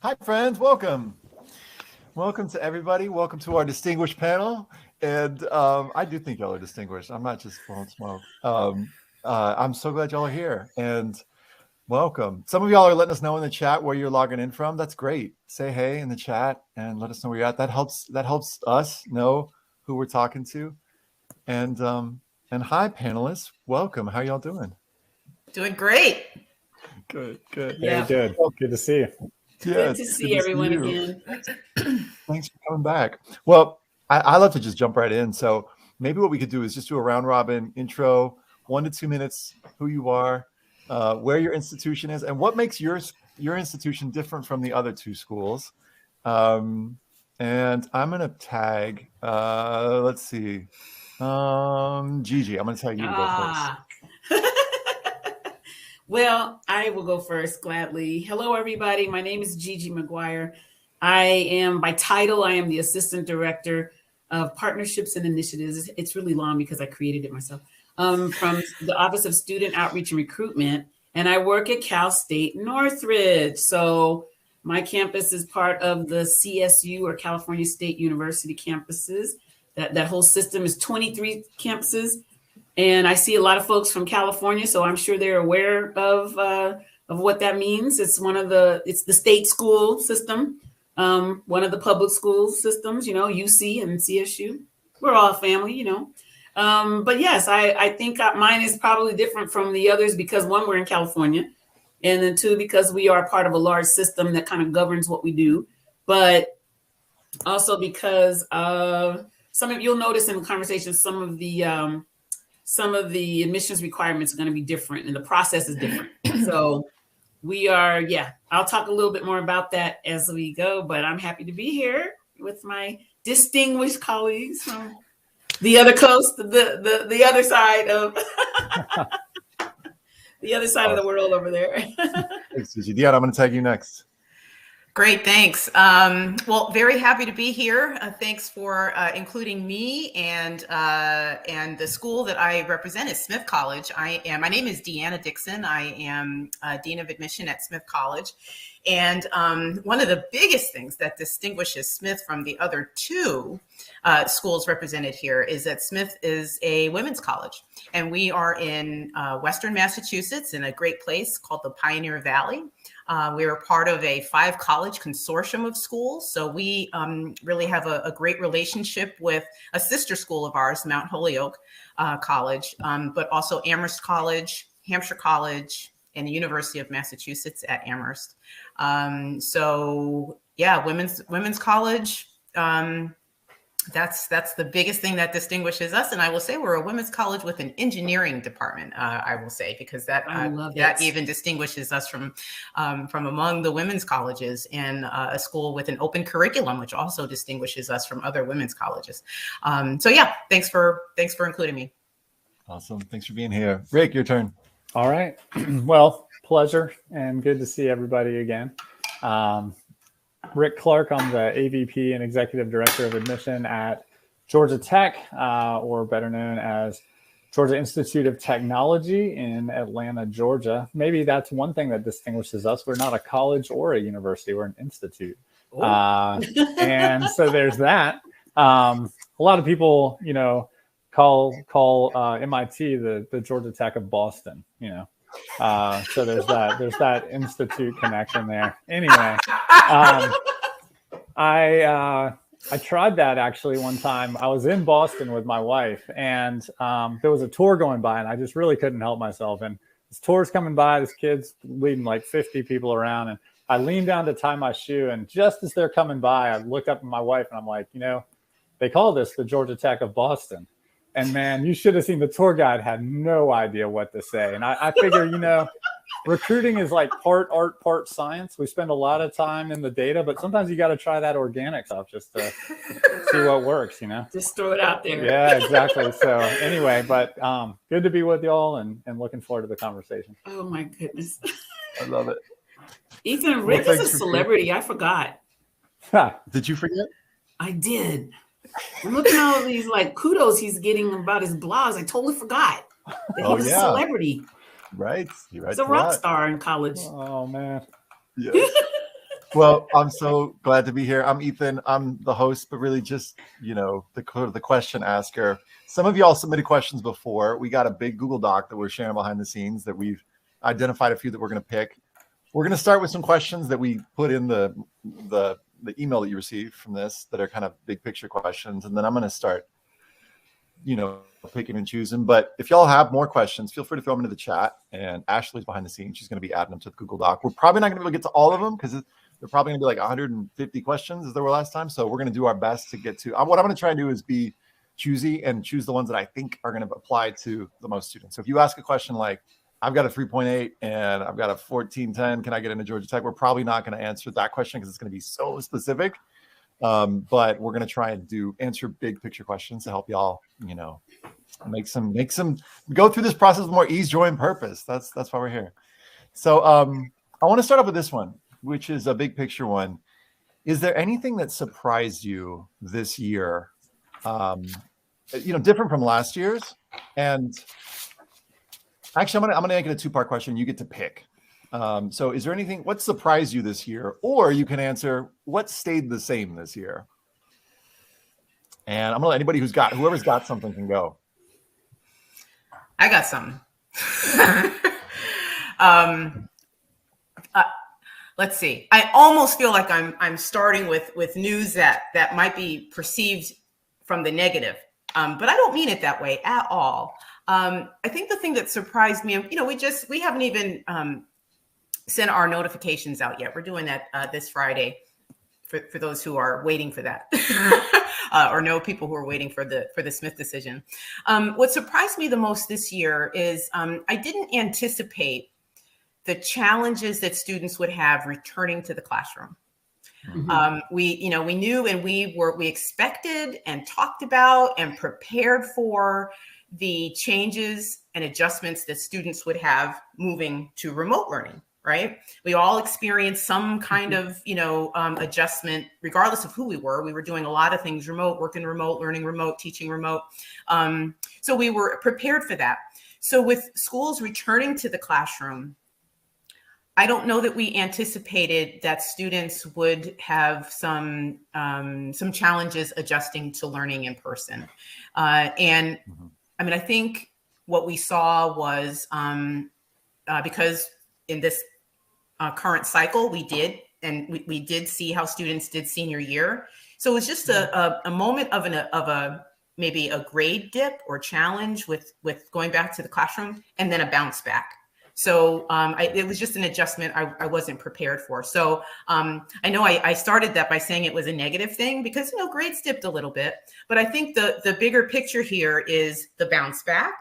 Hi, friends. Welcome. Welcome to everybody. Welcome to our distinguished panel. And I do think y'all are distinguished. I'm not just blowing smoke. I'm so glad y'all are here. And welcome. Some of y'all are letting us know in the chat where you're logging in from. That's great. Say hey in the chat and let us know where you're at. That helps us know who we're talking to. And hi, panelists. Welcome. How y'all doing? Doing great. Good. Yeah. Very good. Good to see you. Yeah, Good to see everyone again. Thanks for coming back. Well, I love to just jump right in. So maybe what we could do is just do a round robin intro, 1 to 2 minutes, who you are, where your institution is, and what makes your institution different from the other two schools. And I'm going to tag, let's see, Gigi. I'm going to tag you to go first. Well, I will go first gladly. Hello, everybody. My name is Gigi McGuire. I am, by title, I am the Assistant Director of Partnerships and Initiatives. It's really long because I created it myself. From the Office of Student Outreach and Recruitment, and I work at Cal State Northridge. So my campus is part of the CSU, or California State University campuses. That whole system is 23 campuses. And I see a lot of folks from California, so I'm sure they're aware of what that means. It's the state school system, one of the public school systems, UC and CSU. We're all family, But yes, I think mine is probably different from the others because one, we're in California, and then two, because we are part of a large system that kind of governs what we do. But also because you'll notice in the conversation, some of the admissions requirements are going to be different and the process is different. So I'll talk a little bit more about that as we go, but I'm happy to be here with my distinguished colleagues from the other coast, the other side of the other side of the world over there. Thanks, Gigi. Deanna, I'm going to tag you next. Great, thanks. Well, very happy to be here. Thanks for including me and the school that I represent is Smith College. My name is Deanna Dixon. I am Dean of Admission at Smith College. And one of the biggest things that distinguishes Smith from the other two schools represented here is that Smith is a women's college. And we are in Western Massachusetts in a great place called the Pioneer Valley. We are part of a 5-college consortium of schools. So we really have a great relationship with a sister school of ours, Mount Holyoke College, but also Amherst College, Hampshire College, and the University of Massachusetts at Amherst. Women's college. That's the biggest thing that distinguishes us. And I will say we're a women's college with an engineering department, I will say, because that even distinguishes us from among the women's colleges, and a school with an open curriculum, which also distinguishes us from other women's colleges. Thanks for including me. Awesome. Thanks for being here. Rick, your turn. All right. Well, pleasure and good to see everybody again. Rick Clark, I'm the AVP and Executive Director of Admission at Georgia Tech, or better known as Georgia Institute of Technology in Atlanta, Georgia. Maybe that's one thing that distinguishes us. We're not a college or a university. We're an institute. And so there's that. A lot of people, call MIT the Georgia Tech of Boston, So there's that institute connection there. Anyway, I tried that actually one time. I was in Boston with my wife, and there was a tour going by, and I just really couldn't help myself. And this tour's coming by, this kid's leading like 50 people around, and I leaned down to tie my shoe, and just as they're coming by, I look up at my wife, and I'm like, they call this the Georgia Tech of Boston. And man, you should have seen the tour guide had no idea what to say. And I figure, recruiting is like part art, part science. We spend a lot of time in the data, but sometimes you got to try that organic stuff just to see what works, Just throw it out there. Yeah, exactly. So anyway, but good to be with y'all and looking forward to the conversation. Oh my goodness. I love it. Ethan, Rick is a celebrity. I forgot. Did you forget? I did. I'm looking at all these kudos he's getting about his blogs. I totally forgot that he was a celebrity. Right. He's a rock star in college. Oh man. Yeah. Well, I'm so glad to be here. I'm Ethan. I'm the host, but really just, the question asker. Some of y'all submitted questions before. We got a big Google Doc that we're sharing behind the scenes that we've identified a few that we're going to pick. We're going to start with some questions that we put in the email that you received from this that are kind of big picture questions. And then I'm going to start, picking and choosing. But if y'all have more questions, feel free to throw them into the chat. And Ashley's behind the scenes. She's going to be adding them to the Google Doc. We're probably not going to be able to get to all of them because they're probably going to be like 150 questions as there were last time. So we're going to do our best to get to. What I'm going to try and do is be choosy and choose the ones that I think are going to apply to the most students. So if you ask a question like, I've got a 3.8 and I've got a 1410, can I get into Georgia Tech? We're probably not going to answer that question because it's going to be so specific. But we're going to try and answer big picture questions to help y'all, make some go through this process with more ease, joy, and purpose. That's why we're here. So I want to start off with this one, which is a big picture one. Is there anything that surprised you this year, different from last year's? And actually, I'm gonna make it a two-part question. You get to pick. So is there anything, what surprised you this year? Or you can answer, what stayed the same this year? And I'm gonna let anybody whoever's got something can go. I got something. Let's see. I almost feel like I'm starting with news that might be perceived from the negative, but I don't mean it that way at all. I think the thing that surprised me, we haven't even sent our notifications out yet. We're doing that this Friday for those who are waiting for that. Or know people who are waiting for the Smith decision. What surprised me the most this year is I didn't anticipate the challenges that students would have returning to the classroom. Mm-hmm. We knew and we expected and talked about and prepared for the changes and adjustments that students would have moving to remote learning. Right. We all experienced some kind of, adjustment, regardless of who we were. We were doing a lot of things remote, working remote, learning remote, teaching remote. So we were prepared for that. So with schools returning to the classroom, I don't know that we anticipated that students would have some challenges adjusting to learning in person. I think what we saw was because in this current cycle, we did see how students did senior year. So it was just a moment of maybe a grade dip or challenge with going back to the classroom and then a bounce back. So it was just an adjustment I wasn't prepared for. So I know I started that by saying it was a negative thing because, grades dipped a little bit. But I think the bigger picture here is the bounce back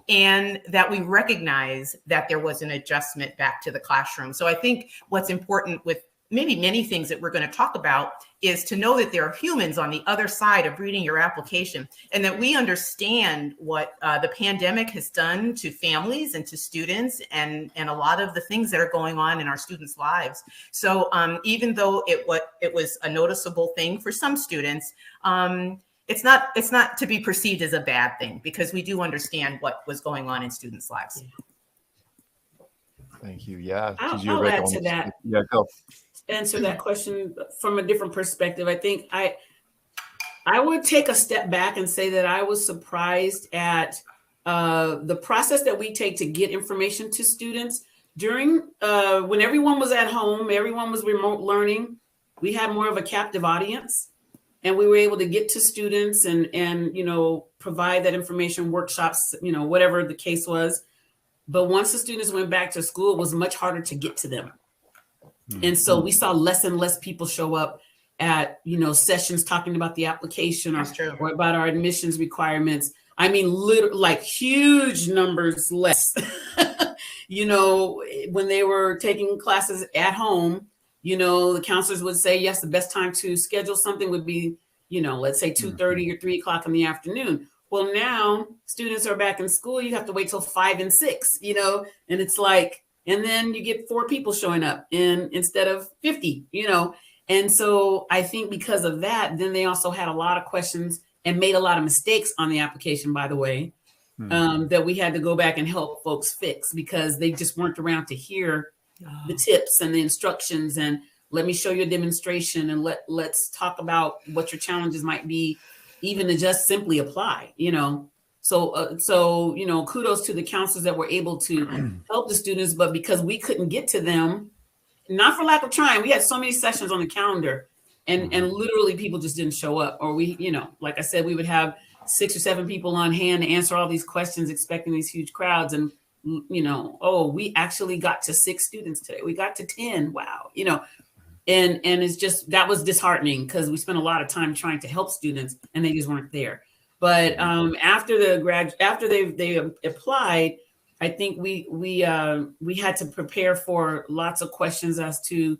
and that we recognize that there was an adjustment back to the classroom. So I think what's important with maybe many things that we're going to talk about is to know that there are humans on the other side of reading your application and that we understand what the pandemic has done to families and to students and a lot of the things that are going on in our students' lives. So even though it was a noticeable thing for some students, it's not to be perceived as a bad thing because we do understand what was going on in students' lives. Thank you. Yeah. I'll add to that. Yeah, go. Answer that question from a different perspective. I think I would take a step back and say that I was surprised at the process that we take to get information to students during when everyone was at home, everyone was remote learning. We had more of a captive audience, and we were able to get to students and provide that information, workshops, whatever the case was. But once the students went back to school, it was much harder to get to them. And so we saw less and less people show up at, sessions talking about the application or about our admissions requirements. I mean, literally like huge numbers less, when they were taking classes at home, the counselors would say, yes, the best time to schedule something would be, let's say 2:30 or 3 o'clock in the afternoon. Well, now students are back in school. You have to wait till 5 and 6, and it's like, and then you get 4 people showing up instead of 50, And so I think because of that, then they also had a lot of questions and made a lot of mistakes on the application, by the way, that we had to go back and help folks fix because they just weren't around to hear the tips and the instructions and let me show you a demonstration and let's talk about what your challenges might be, even to just simply apply, So, kudos to the counselors that were able to help the students, but because we couldn't get to them, not for lack of trying, we had so many sessions on the calendar and literally people just didn't show up. Or we, like I said, we would have 6 or 7 people on hand to answer all these questions, expecting these huge crowds. And, we actually got to 6 students today. We got to 10. Wow. And it's just, that was disheartening because we spent a lot of time trying to help students and they just weren't there. But after they applied, I think we had to prepare for lots of questions as to,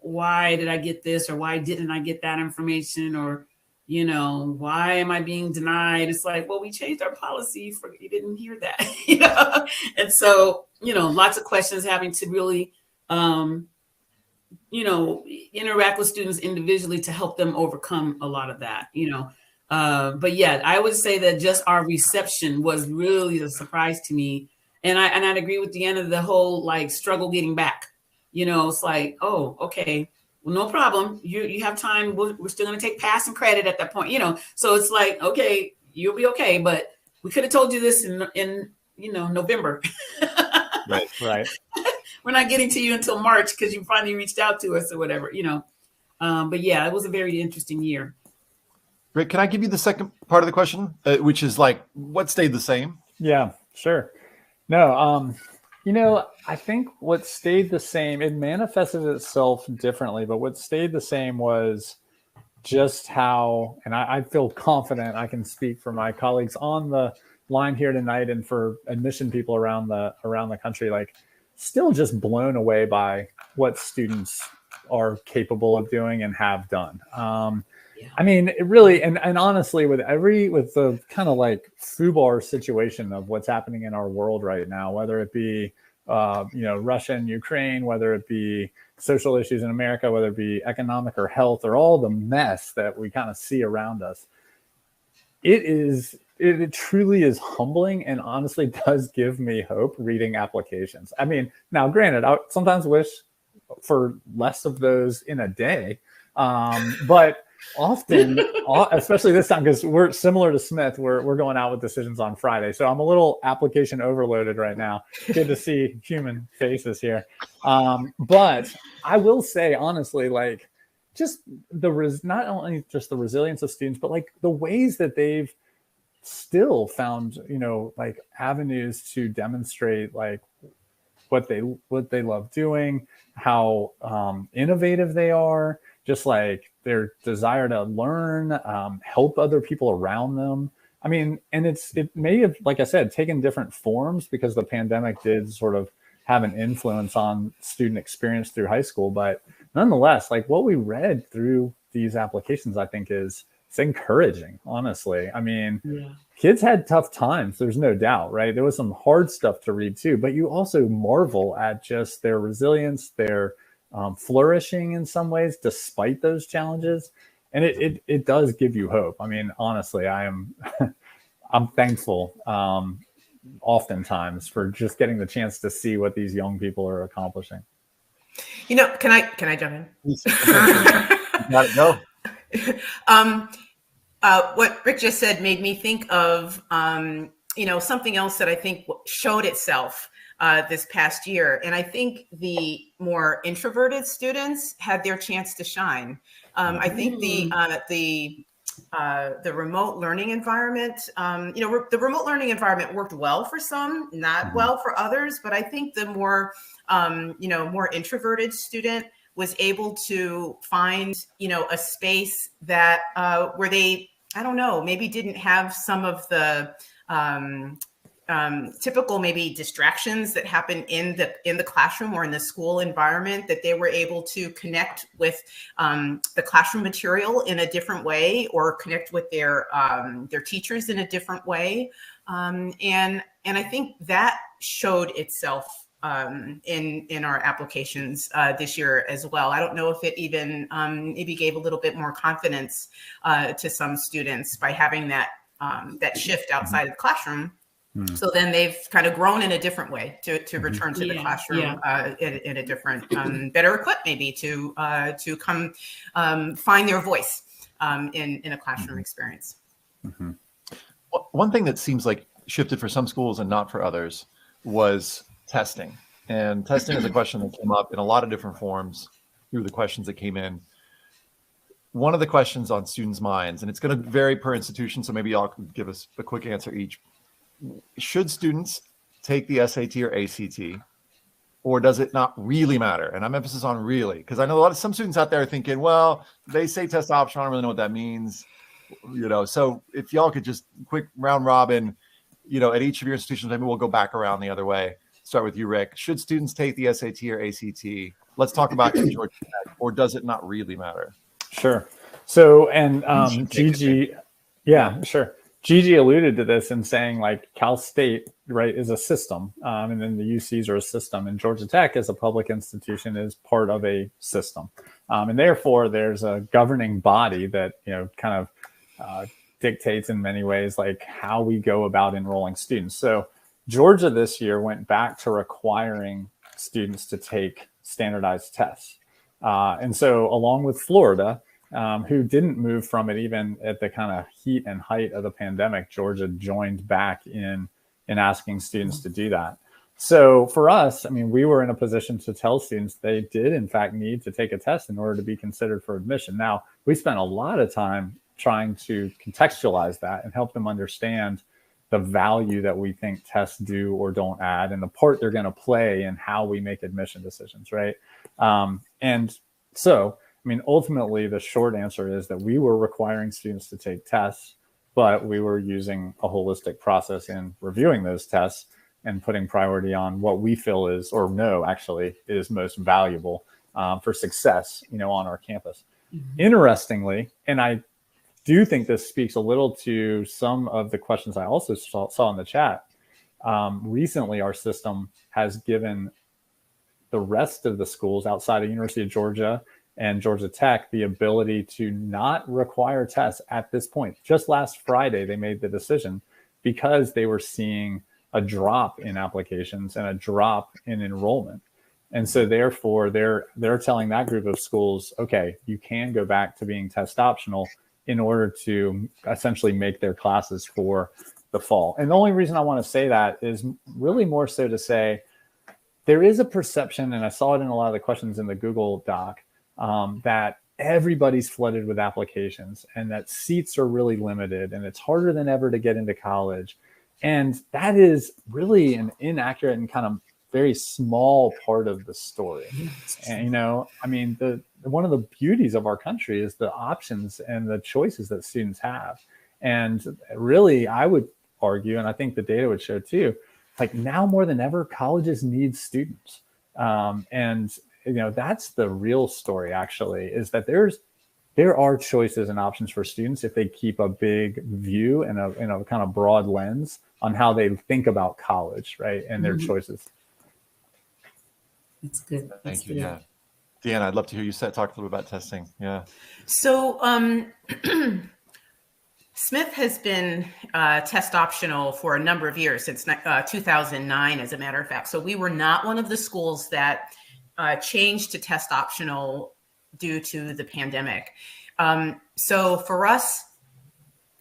why did I get this, or why didn't I get that information, or, why am I being denied? It's like, well, we changed our policy for, you didn't hear that, And so, lots of questions, having to really, interact with students individually to help them overcome a lot of that, But yeah, I would say that just our reception was really a surprise to me. And I'd agree with Deanna, the whole like struggle getting back, it's like, oh, okay, well, no problem. You have time. We're still going to take passing credit at that point, So it's like, okay, you'll be okay. But we could have told you this in November. Right. We're not getting to you until March because you finally reached out to us or whatever, But yeah, it was a very interesting year. Rick, can I give you the second part of the question, which is like, what stayed the same? Yeah, sure. No, I think what stayed the same, it manifested itself differently, but what stayed the same was just how, and I feel confident I can speak for my colleagues on the line here tonight and for admission people around the country, like still just blown away by what students are capable of doing and have done. I mean, it really, and honestly, with the kind of like FUBAR situation of what's happening in our world right now, whether it be, Russia and Ukraine, whether it be social issues in America, whether it be economic or health, or all the mess that we kind of see around us, it truly is humbling and honestly does give me hope reading applications. I mean, now granted, I sometimes wish for less of those in a day, but often, especially this time, because we're similar to Smith, we're going out with decisions on Friday. So I'm a little application overloaded right now. Good to see human faces here. But I will say, honestly, like just not only just the resilience of students, but like the ways that they've still found, like avenues to demonstrate like what they love doing, how innovative they are, just like their desire to learn, help other people around them. I mean, and it may have, like I said, taken different forms because the pandemic did sort of have an influence on student experience through high school. But nonetheless, like what we read through these applications, I think it's encouraging, honestly. I mean, kids had tough times. There's no doubt, right? There was some hard stuff to read too, but you also marvel at just their resilience, their flourishing in some ways, despite those challenges. And it does give you hope. I mean, honestly, I'm thankful oftentimes for just getting the chance to see what these young people are accomplishing. Can I jump in? Got it. Go. What Rick just said made me think of, something else that I think showed itself this past year. And I think the more introverted students had their chance to shine. I think the remote learning environment, the remote learning environment worked well for some, not well for others. But I think the more introverted student was able to find, a space that where they, I don't know, maybe didn't have some of the typical maybe distractions that happen in the classroom or in the school environment, that they were able to connect with the classroom material in a different way, or connect with their teachers in a different way. And I think that showed itself in our applications this year as well. I don't know if it even maybe gave a little bit more confidence to some students by having that shift outside of the classroom. So then they've kind of grown in a different way to return to the classroom in a different, better equipped maybe to come find their voice in a classroom experience. One thing that seems like shifted for some schools and not for others was testing. And testing is a question that came up in a lot of different forms through the questions that came in. One of the questions on students' minds, and it's going to vary per institution, so maybe y'all can give us a quick answer each. Should students take the SAT or ACT, or does it not really matter? And I'm emphasis on really, because I know some students out there are thinking, well, they say test optional, I don't really know what that means. So if y'all could just quick round robin, at each of your institutions, maybe we'll go back around the other way. Start with you, Rick. Should students take the SAT or ACT? Let's talk about Georgia Tech, or does it not really matter? Sure. So, and Gigi, sure. Gigi alluded to this in saying like Cal State, right, is a system, and then the UCs are a system, and Georgia Tech as a public institution is part of a system, and therefore there's a governing body that kind of dictates in many ways like how we go about enrolling students. So Georgia this year went back to requiring students to take standardized tests, and so along with Florida, who didn't move from it even at the kind of heat and height of the pandemic, Georgia joined back in asking students to do that. So for us, I mean, we were in a position to tell students they did in fact need to take a test in order to be considered for admission. Now, we spent a lot of time trying to contextualize that and help them understand the value that we think tests do or don't add and the part they're going to play in how we make admission decisions, right? And so, I mean, ultimately, the short answer is that we were requiring students to take tests, but we were using a holistic process in reviewing those tests and putting priority on what we feel is, or know actually, is most valuable for success, on our campus. Interestingly, and I do think this speaks a little to some of the questions I also saw in the chat. Recently, our system has given the rest of the schools outside of University of Georgia and Georgia Tech the ability to not require tests at this point. Just last Friday, they made the decision because they were seeing a drop in applications and a drop in enrollment. And so therefore, they're telling that group of schools, okay, you can go back to being test optional in order to essentially make their classes for the fall. And the only reason I want to say that is really more so to say, there is a perception, and I saw it in a lot of the questions in the Google Doc, that everybody's flooded with applications and that seats are really limited and it's harder than ever to get into college. And that is really an inaccurate and kind of very small part of the story. And, I mean, one of the beauties of our country is the options and the choices that students have. And really, I would argue, and I think the data would show too, like now more than ever, colleges need students. And that's the real story, actually, is that there are choices and options for students if they keep a big view and a kind of broad lens on how they think about college, right, and their choices. That's good. Thank you. Good. Yeah, Deanna, I'd love to hear you talk a little bit about testing. Yeah. So Smith has been test optional for a number of years, since 2009, as a matter of fact. So we were not one of the schools that changed to test optional due to the pandemic. So for us,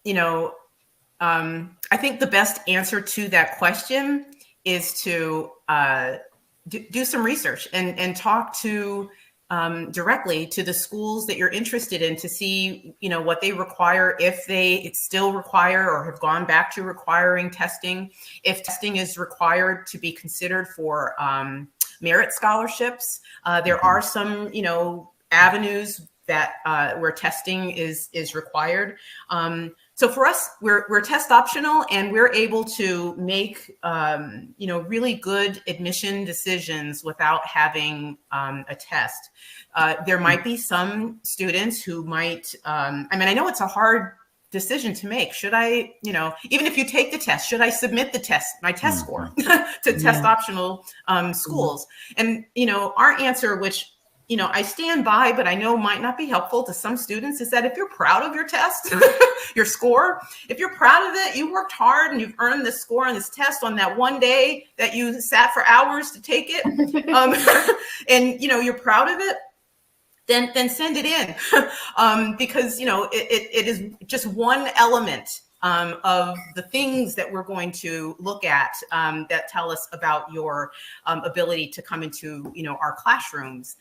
I think the best answer to that question is to do some research and talk to directly to the schools that you're interested in to see, what they require, if they still require or have gone back to requiring testing, if testing is required to be considered for merit scholarships. There are some, avenues that where testing is required. So for us, we're test optional, and we're able to make really good admission decisions without having a test. There might be some students who might. I know it's a hard decision to make. Should I, even if you take the test, should I submit the test, my test score to test optional schools? And our answer, which I stand by, but I know might not be helpful to some students, is that if you're proud of your test, your score, if you're proud of it, you worked hard and you've earned this score on this test on that one day that you sat for hours to take it, and you're proud of it, then send it in, because it is just one element of the things that we're going to look at that tell us about your ability to come into our classrooms.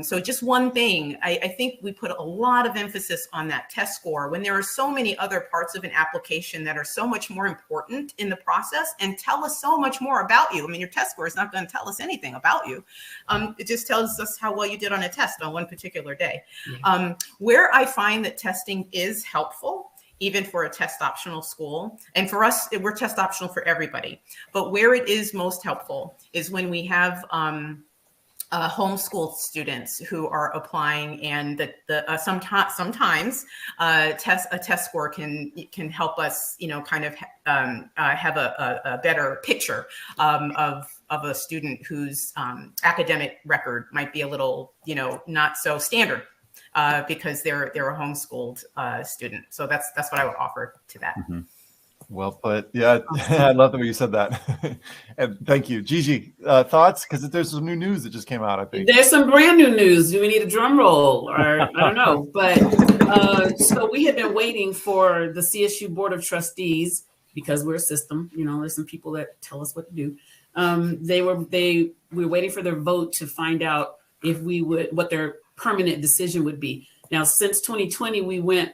So just one thing, I think we put a lot of emphasis on that test score when there are so many other parts of an application that are so much more important in the process and tell us so much more about you. I mean, your test score is not going to tell us anything about you. It just tells us how well you did on a test on one particular day. Where I find that testing is helpful, even for a test optional school. And for us, we're test optional for everybody. But where it is most helpful is when we have homeschool students who are applying, and sometimes a test score can help us, kind of have a better picture of a student whose academic record might be a little, not so standard. Because they're a homeschooled student. So that's what I would offer to that. Well put. Yeah, I love the way you said that. And thank you. Gigi, thoughts? Because there's some new news that just came out, I think. There's some brand new news. Do we need a drum roll? Or I don't know. But so we have been waiting for the CSU Board of Trustees, because we're a system, there's some people that tell us what to do. We were waiting for their vote to find out if what their permanent decision would be. Now, since 2020, we went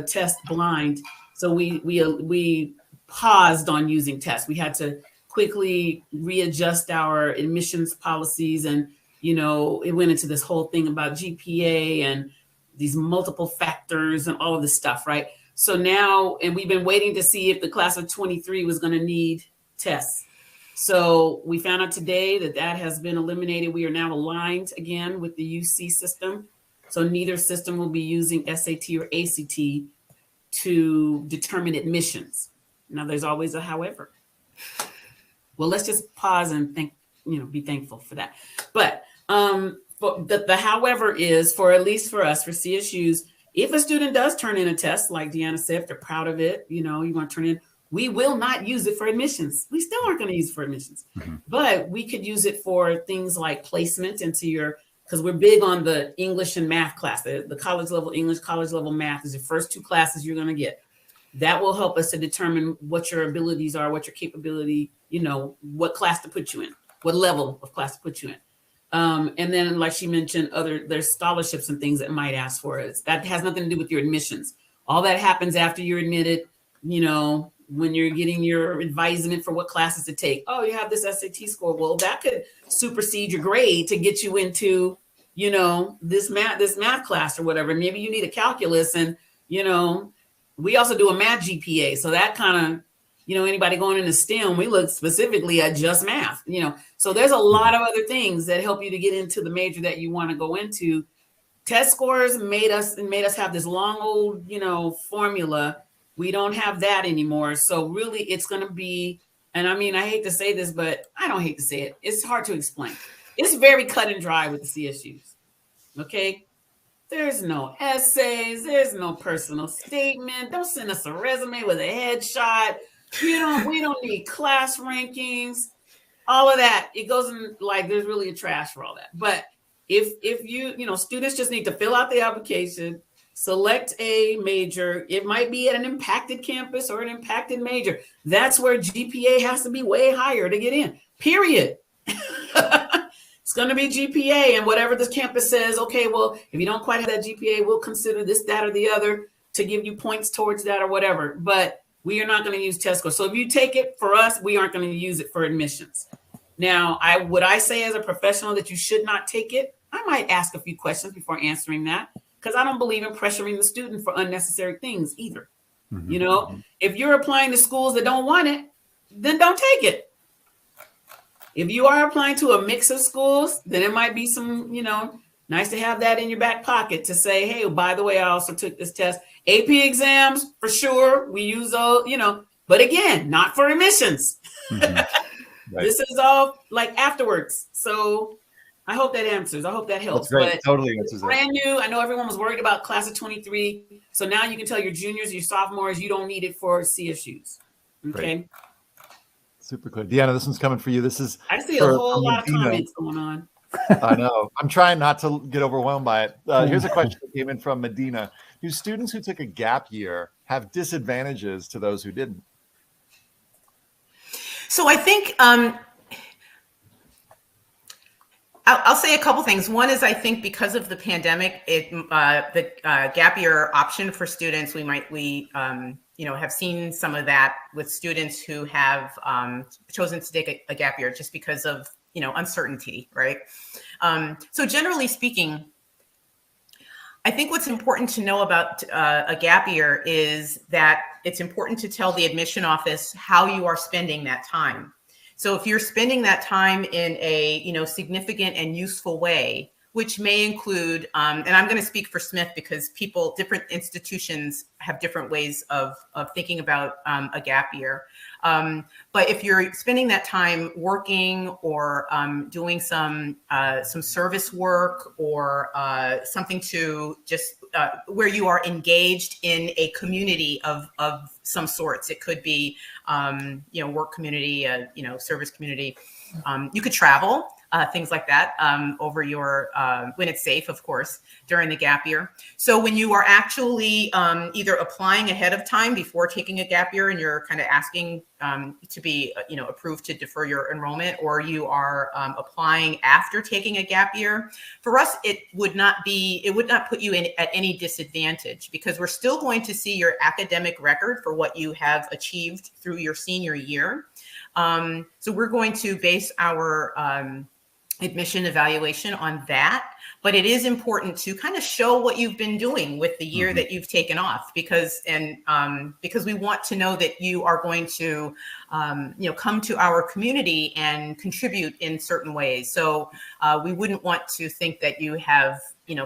test blind. So we paused on using tests. We had to quickly readjust our admissions policies. And, it went into this whole thing about GPA and these multiple factors and all of this stuff, right? So now, and we've been waiting to see if the class of 23 was going to need tests. So we found out today that has been eliminated. We are now aligned again with the UC system. So neither system will be using SAT or ACT to determine admissions. Now there's always a however. Well, let's just pause and be thankful for that. But the however is, for at least for us, for CSUs, if a student does turn in a test, like Deanna said, if they're proud of it, you want to turn in, we will not use it for admissions. We still aren't going to use it for admissions, but we could use it for things like placement into because we're big on the English and math class. The college level English, college level math is the first two classes you're going to get. That will help us to determine what your abilities are, what your capability, what class to put you in, what level of class to put you in. And then, like she mentioned, there's scholarships and things that might ask for it. That has nothing to do with your admissions. All that happens after you're admitted, when you're getting your advisement for what classes to take. Oh, you have this SAT score. Well, that could supersede your grade to get you into, this math class or whatever. Maybe you need a calculus, and, we also do a math GPA. So that kind of, anybody going into STEM, we look specifically at just math, So there's a lot of other things that help you to get into the major that you want to go into. Test scores made us have this long old, formula. We don't have that anymore. So really it's going to be, and I mean, I hate to say this, but I don't hate to say it. It's hard to explain. It's very cut and dry with the CSUs. Okay. There's no essays. There's no personal statement. Don't send us a resume with a headshot. We don't need class rankings, all of that. It goes in there's really a trash for all that. But if you students just need to fill out the application, select a major. It might be at an impacted campus or an impacted major. That's where GPA has to be way higher to get in, period. It's going to be GPA, and whatever this campus says, okay, well, if you don't quite have that GPA, we'll consider this, that, or the other to give you points towards that or whatever. But we are not going to use test scores. So if you take it for us, we aren't going to use it for admissions. Now, would I say as a professional that you should not take it? I might ask a few questions before answering that, because I don't believe in pressuring the student for unnecessary things either. If you're applying to schools that don't want it, then don't take it. If you are applying to a mix of schools, then it might be some, nice to have that in your back pocket to say, hey, by the way, I also took this test. AP exams, for sure. We use those, but again, not for admissions. Right. This is all afterwards. So I hope that answers. I hope that helps. That's great. But Totally answers it. brand new. I know everyone was worried about class of 23. So now you can tell your juniors, your sophomores, you don't need it for CSUs. Okay. Great. Super clear. Deanna, this one's coming for you. This is I see a whole lot of comments going on. I know. I'm trying not to get overwhelmed by it. Here's a question that came in from Medina. Do students who took a gap year have disadvantages to those who didn't? So I think I'll say a couple things. One is I think because of the pandemic, the gap year option for students, we have seen some of that with students who have chosen to take a gap year just because of uncertainty, right? So generally speaking, I think what's important to know about a gap year is that it's important to tell the admission office how you are spending that time. So if you're spending that time in a significant and useful way, which may include, and I'm going to speak for Smith because different institutions have different ways of thinking about a gap year. But if you're spending that time working or doing some service work or something to just where you are engaged in a community of some sorts, it could be work community, service community. You could travel. Things like that over your when it's safe, of course, during the gap year. So when you are actually either applying ahead of time before taking a gap year and you're kind of asking to be approved to defer your enrollment, or you are applying after taking a gap year, for us it would not put you at any disadvantage because we're still going to see your academic record for what you have achieved through your senior year. So we're going to base our admission evaluation on that, but it is important to kind of show what you've been doing with the year that you've taken off because we want to know that you are going to come to our community and contribute in certain ways. So we wouldn't want to think that you have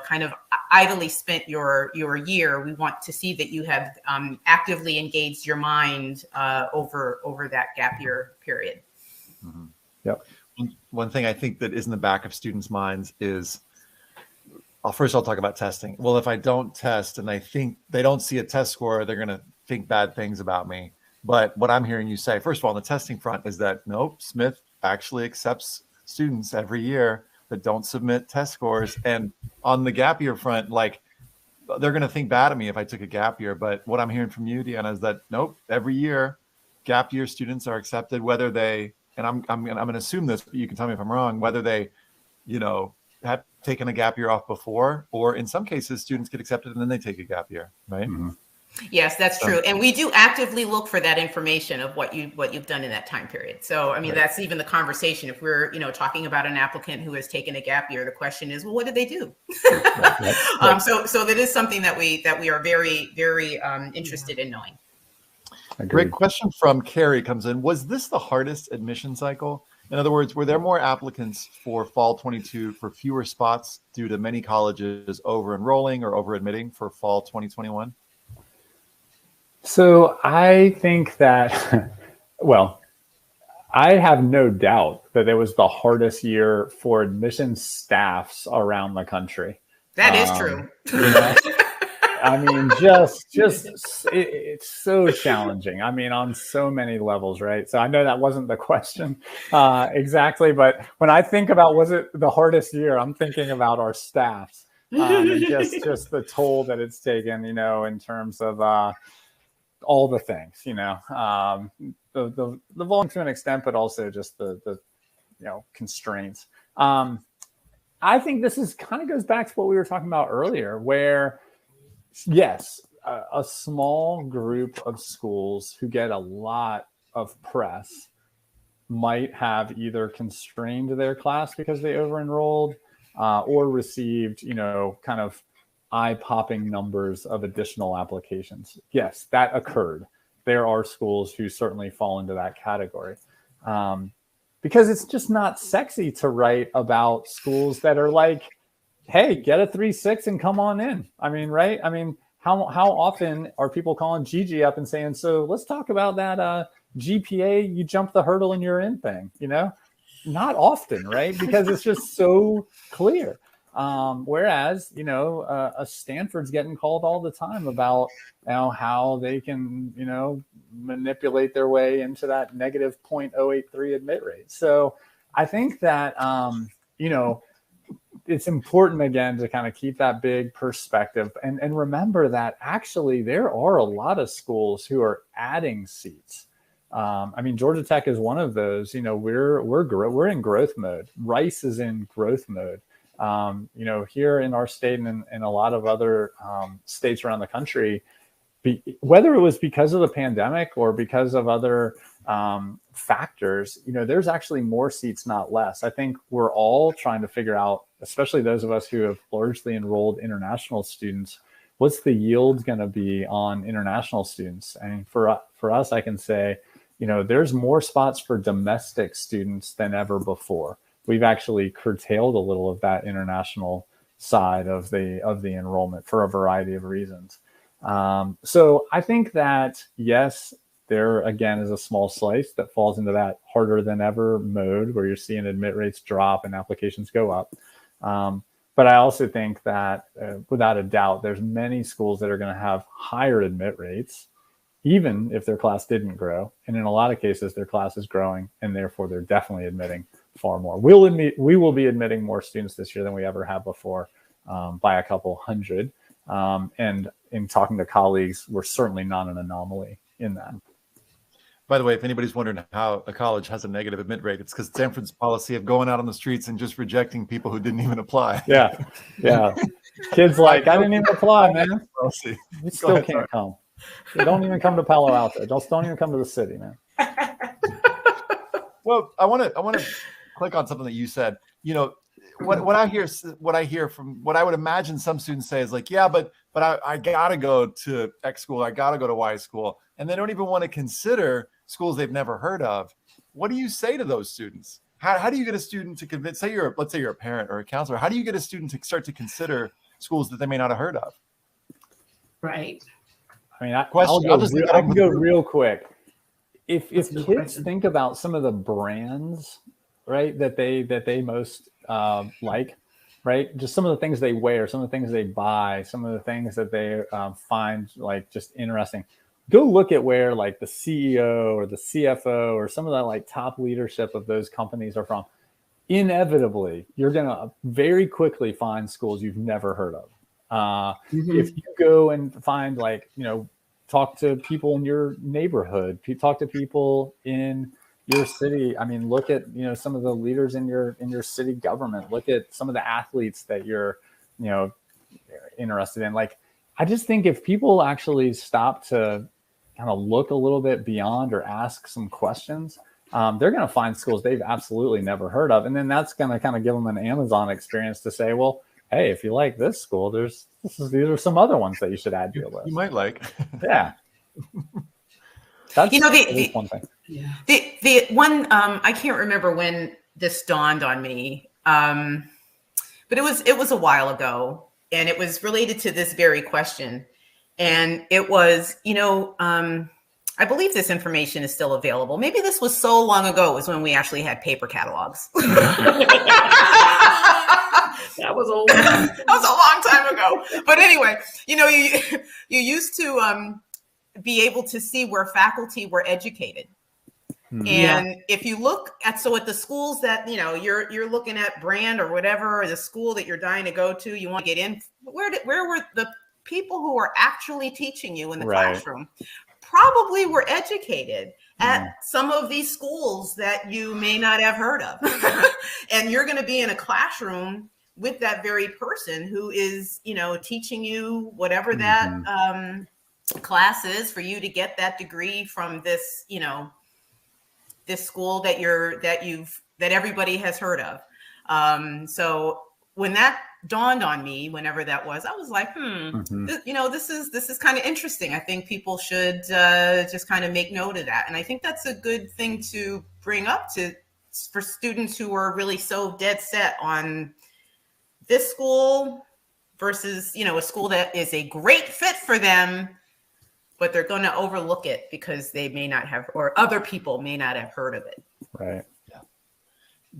kind of idly spent your year. We want to see that you have actively engaged your mind over that gap year period. Mm-hmm. Yep. One thing I think that is in the back of students' minds is, first I'll talk about testing. Well, if I don't test and they think they don't see a test score, they're going to think bad things about me. But what I'm hearing you say, first of all, on the testing front is that, nope, Smith actually accepts students every year that don't submit test scores. And on the gap year front, like they're going to think bad of me if I took a gap year. But what I'm hearing from you, Deanna, is that, nope, every year gap year students are accepted, whether they, and I'm going to assume this, but you can tell me if I'm wrong, whether they, have taken a gap year off before, or in some cases, students get accepted and then they take a gap year, right? Mm-hmm. Yes, that's true. And we do actively look for that information of what you've done in that time period. So, I mean, that's even the conversation. If we're, talking about an applicant who has taken a gap year, the question is, well, what did they do? So that is something that we are very, very interested in knowing. Agreed. Great question from Carrie comes in. Was this the hardest admission cycle? In other words, were there more applicants for fall 22 for fewer spots due to many colleges over enrolling or over admitting for fall 2021? So I think that, well, I have no doubt that it was the hardest year for admissions staffs around the country. That is true. I mean, it's so challenging. I mean, on so many levels, right? So I know that wasn't the question exactly, but when I think about was it the hardest year, I'm thinking about our staffs and just the toll that it's taken, in terms of all the things, the volume to an extent, but also just the constraints. I think this is kind of goes back to what we were talking about earlier, where yes, a small group of schools who get a lot of press might have either constrained their class because they over-enrolled or received, kind of eye-popping numbers of additional applications. Yes, that occurred. There are schools who certainly fall into that category. Because it's just not sexy to write about schools that are like, hey, get a 3.6 and come on in. I mean, right? I mean, how often are people calling Gigi up and saying, so let's talk about that GPA, you jumped the hurdle and you're in thing, not often, right? Because it's just so clear. Whereas, a Stanford's getting called all the time about how they can, manipulate their way into that negative 0.083 admit rate. So I think that, it's important, again, to kind of keep that big perspective and remember that actually there are a lot of schools who are adding seats. Georgia Tech is one of those. We're in growth mode. Rice is in growth mode. Here in our state and in a lot of other states around the country, whether it was because of the pandemic or because of other factors, there's actually more seats, not less. I think we're all trying to figure out, especially those of us who have largely enrolled international students, what's the yield going to be on international students? And for us, I can say, there's more spots for domestic students than ever before. We've actually curtailed a little of that international side of the enrollment for a variety of reasons. So I think that, yes, there again is a small slice that falls into that harder than ever mode where you're seeing admit rates drop and applications go up. But I also think that without a doubt, there's many schools that are going to have higher admit rates, even if their class didn't grow. And in a lot of cases, their class is growing, and therefore they're definitely admitting far more. We will be admitting more students this year than we ever have before, by a couple hundred. And in talking to colleagues, we're certainly not an anomaly in that. By the way, if anybody's wondering how a college has a negative admit rate, it's because Stanford's policy of going out on the streets and just rejecting people who didn't even apply. Yeah. Kids I didn't even apply, man. You still can't come. You don't even come to Palo Alto. Don't even come to the city, man. Well, I want to click on something that you said. What I hear from what I would imagine some students say is like, yeah, but I gotta go to X school, I gotta go to Y school, and they don't even want to consider schools they've never heard of. What do you say to those students? How do you get a student to convince? Let's say you're a parent or a counselor. How do you get a student to start to consider schools that they may not have heard of? Right. I can go real quick. If kids think about some of the brands, right, that they most like, right, just some of the things they wear, some of the things they buy, some of the things that they find like just interesting, go look at where like the CEO or the CFO or some of the like top leadership of those companies are from. Inevitably, you're going to very quickly find schools you've never heard of. If you go and find talk to people in your neighborhood, talk to people in your city. Look at, some of the leaders in your city government, look at some of the athletes that you're, interested in. I just think if people actually stop to kind of look a little bit beyond or ask some questions, they're going to find schools they've absolutely never heard of. And then that's going to kind of give them an Amazon experience to say, well, hey, if you like this school, these are some other ones that you should add to your list. You might like. Yeah. That's the one thing. Yeah. The one, I can't remember when this dawned on me, but it was a while ago, and it was related to this very question. And it was, I believe this information is still available. Maybe this was so long ago, it was when we actually had paper catalogs. That was old. That was a long time ago. But anyway, you used to be able to see where faculty were educated. And if you look at the schools that, you're looking at brand or whatever, or the school that you're dying to go to, you want to get in, where were the people who are actually teaching you in the classroom probably were educated at some of these schools that you may not have heard of. And you're going to be in a classroom with that very person who is, teaching you whatever that class is for you to get that degree from this, this school that everybody has heard of. So when that dawned on me, whenever that was, I was like, this is kind of interesting. I think people should just kind of make note of that. And I think that's a good thing to bring up for students who are really so dead set on this school versus, a school that is a great fit for them, but they're going to overlook it because they may not have, or other people may not have heard of it. Right. Yeah.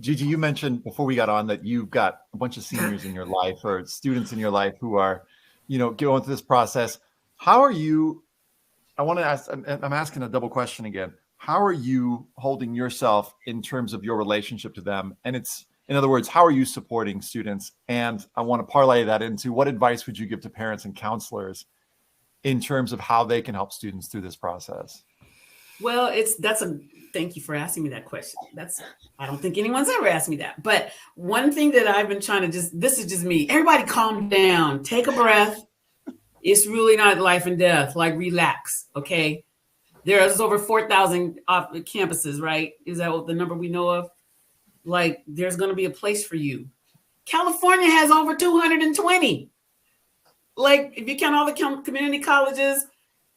Gigi, you mentioned before we got on that you've got a bunch of seniors in your life or students in your life who are, going through this process. How are you? I want to ask, I'm asking a double question again. How are you holding yourself in terms of your relationship to them? And in other words, how are you supporting students? And I want to parlay that into what advice would you give to parents and counselors in terms of how they can help students through this process? Well, thank you for asking me that question. I don't think anyone's ever asked me that. But one thing that I've been trying to this is just me. Everybody calm down, take a breath. It's really not life and death. Like, relax, okay? There's over 4,000 campuses, right? Is that what the number we know of? Like, there's going to be a place for you. California has over 220. Like, if you count all the community colleges,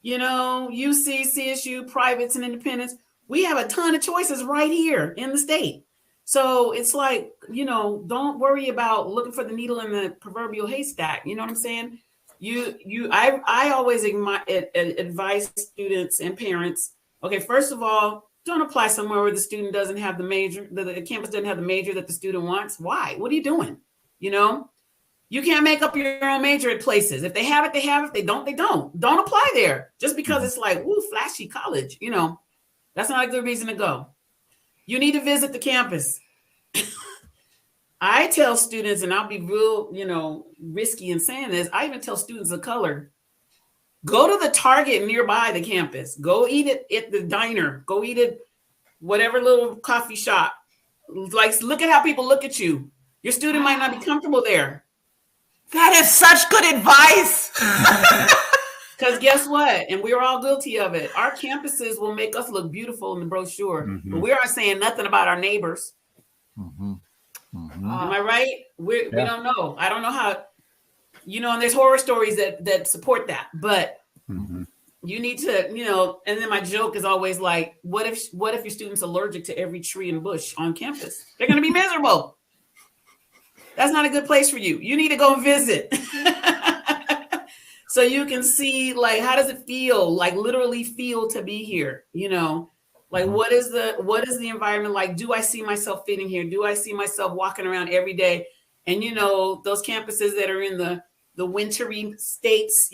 UC, CSU, privates, and independents, we have a ton of choices right here in the state. So it's like, don't worry about looking for the needle in the proverbial haystack. You know what I'm saying? I always advise students and parents, okay, first of all, don't apply somewhere where the student doesn't have the major, the campus doesn't have the major that the student wants. Why? What are you doing? You can't make up your own major at places. If they have it, they have it. If they don't, they don't. Don't apply there just because it's like, ooh, flashy college. That's not a good reason to go. You need to visit the campus. I tell students, and I'll be real, risky in saying this. I even tell students of color, go to the Target nearby the campus. Go eat it at the diner. Go eat at whatever little coffee shop. Like, look at how people look at you. Your student might not be comfortable there. That is such good advice. Because guess what? And we're all guilty of it. Our campuses will make us look beautiful in the brochure, but we aren't saying nothing about our neighbors. Am I right? We don't know. I don't know how, and there's horror stories that support that, but you need to, and then my joke is always like, what if your student's allergic to every tree and bush on campus? They're going to be miserable. That's not a good place for you. You need to go visit. So you can see, like, how does it feel, like literally feel to be here? Like, what is the environment like? Do I see myself fitting here? Do I see myself walking around every day? And, those campuses that are in the wintry states,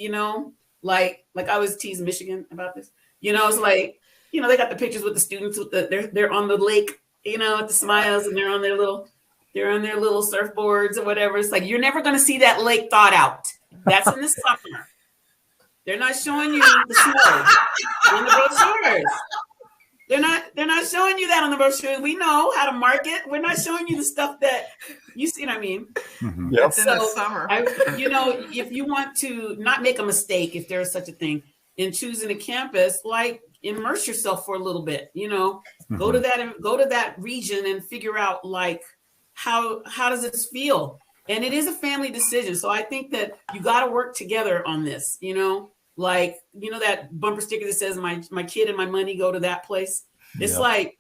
like I was teasing Michigan about this, it's like, they got the pictures with the students with they're on the lake, with the smiles, and they're on their little surfboards or whatever. It's like, you're never going to see that lake thawed out. That's in the summer. They're not showing you the snow on the brochures. They're not showing you that on the brochures. We know how to market. We're not showing you the stuff that you see what I mean. Yep. So, in the summer. If you want to not make a mistake, if there is such a thing, in choosing a campus, like, immerse yourself for a little bit. Go to that region and figure out, like, how does this feel? And it is a family decision. So I think that you got to work together on this, like, that bumper sticker that says my kid and my money go to that place. It's like,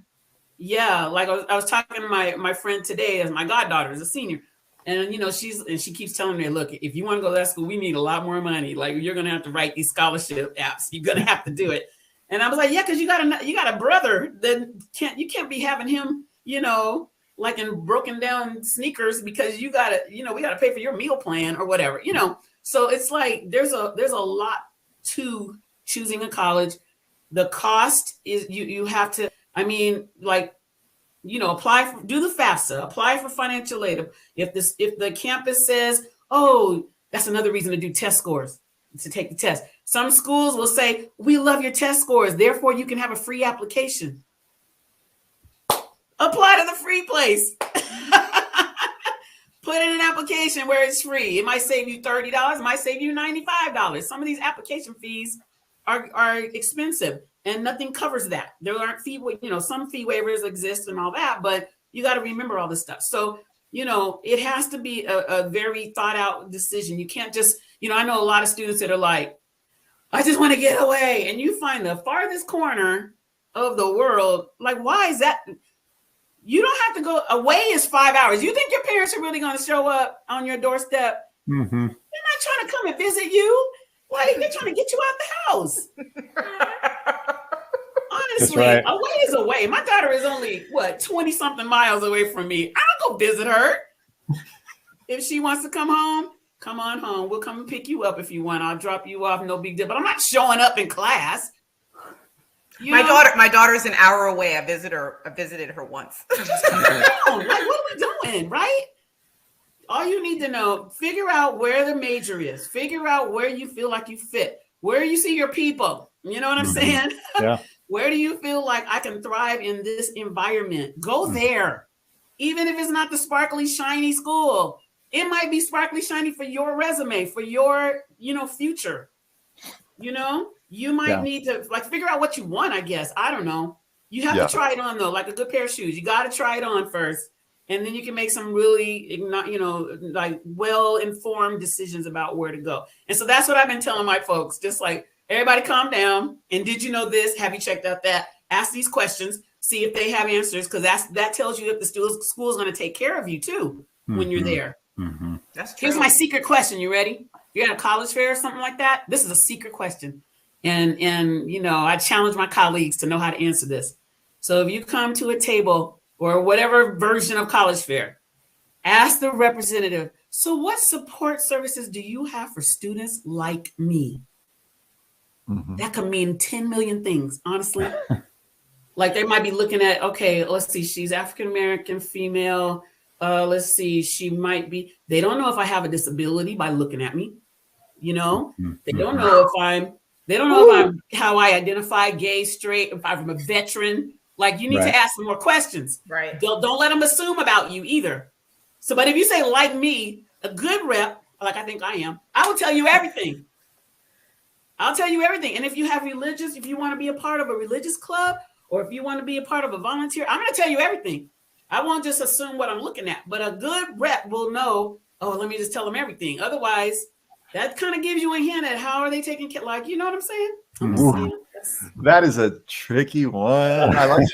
like I was talking to my friend today, as my goddaughter is a senior. And, she keeps telling me, look, if you want to go to that school, we need a lot more money. Like, you're going to have to write these scholarship apps. You're going to have to do it. And I was like, yeah, because you got a brother that you can't be having him, like in broken down sneakers because we got to pay for your meal plan or whatever, So it's like, there's a lot to choosing a college. The cost is you have to, do the FAFSA, apply for financial aid. If the campus says, oh, that's another reason to do test scores, to take the test. Some schools will say, we love your test scores, therefore you can have a free application. Apply to the free place. Put in an application where it's free. It might save you $30. It might save you $95. Some of these application fees are expensive, and nothing covers that. There aren't some fee waivers exist and all that, but you got to remember all this stuff. So, it has to be a very thought out decision. You can't just, I know a lot of students that are like, I just want to get away. And you find the farthest corner of the world. Like, why is that? You don't have to go away. Is 5 hours. You think your parents are really going to show up on your doorstep? They're not trying to come and visit you. Like, they're trying to get you out the house. Honestly, right. a way is a way. My daughter is only, 20 something miles away from me. I'll go visit her. If she wants to come home, come on home. We'll come and pick you up if you want. I'll drop you off. No big deal. But I'm not showing up in class. My daughter's an hour away. I visited her once. Just come down. Like, what are we doing, right? All you need to know, figure out where the major is. Figure out where you feel like you fit. Where you see your people. You know what I'm saying? Yeah. Where do you feel like I can thrive in this environment? Go there. Even if it's not the sparkly, shiny school. It might be sparkly, shiny for your resume, for your, future. You might need to figure out what you want, I guess. I don't know. You have to try it on though, like a good pair of shoes. You got to try it on first. And then you can make some really, well-informed decisions about where to go. And so that's what I've been telling my folks. Just like, everybody calm down. And did you know this? Have you checked out that? Ask these questions. See if they have answers. Because that tells you if the school is going to take care of you too when you're there. Mm-hmm. That's true. Here's my secret question. You ready? You're at a college fair or something like that. This is a secret question. And I challenge my colleagues to know how to answer this. So if you come to a table or whatever version of college fair, ask the representative, so what support services do you have for students like me? Mm-hmm. That could mean 10 million things, honestly. Like they might be looking at, okay, let's see, she's African-American female. Let's see, she might be, they don't know if I have a disability by looking at me. They don't know if I'm how I identify, gay, straight, if I'm a veteran. Like you need to ask some more questions. Right. Don't let them assume about you either. So, but if you say like me, a good rep, like I think I am, I will tell you everything. I'll tell you everything. And if you have if you want to be a part of a religious club, or if you want to be a part of a volunteer, I'm going to tell you everything. I won't just assume what I'm looking at, but a good rep will know, oh, let me just tell them everything. Otherwise, that kind of gives you a hint at how are they taking care. Like, you know what I'm saying? That is a tricky one. I like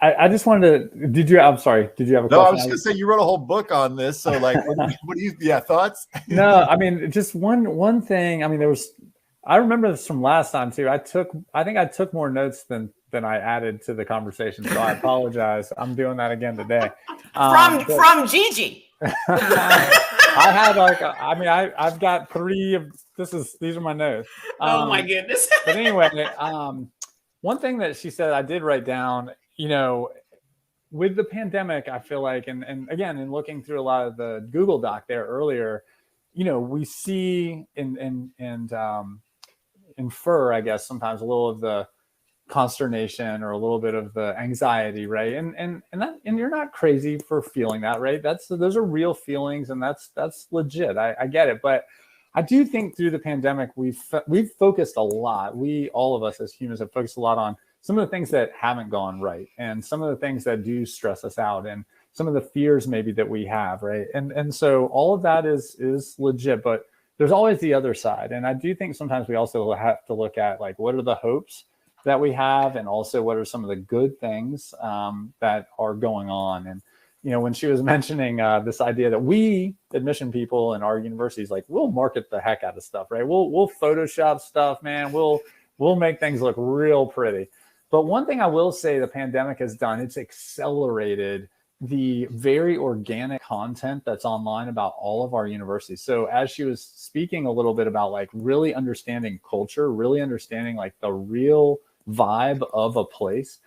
I just wanted to, did you have a question? No, I was just going to say you wrote a whole book on this. So like, what do you, thoughts? No, I mean, just one thing. I mean, I remember this from last time too. I think I took more notes than I added to the conversation. So I apologize. I'm doing that again today. From Gigi. I had I've got three of these are my notes. Oh my goodness. But anyway, one thing that she said I did write down, with the pandemic, I feel like, and again, in looking through a lot of the Google Doc there earlier, we see and infer, I guess, sometimes a little of the consternation or a little bit of the anxiety, right? And you're not crazy for feeling that, right? Those are real feelings, and that's legit. I get it, but I do think through the pandemic we've focused a lot. All of us as humans have focused a lot on some of the things that haven't gone right, and some of the things that do stress us out, and some of the fears maybe that we have, right? And so all of that is legit, but there's always the other side, and I do think sometimes we also have to look at like what are the hopes that we have, and also what are some of the good things that are going on. And when she was mentioning this idea that we admission people in our universities, like we'll market the heck out of stuff, right? We'll Photoshop stuff, man. We'll make things look real pretty. But one thing I will say the pandemic has done, it's accelerated the very organic content that's online about all of our universities. So as she was speaking a little bit about like really understanding culture, really understanding like the real vibe of a place,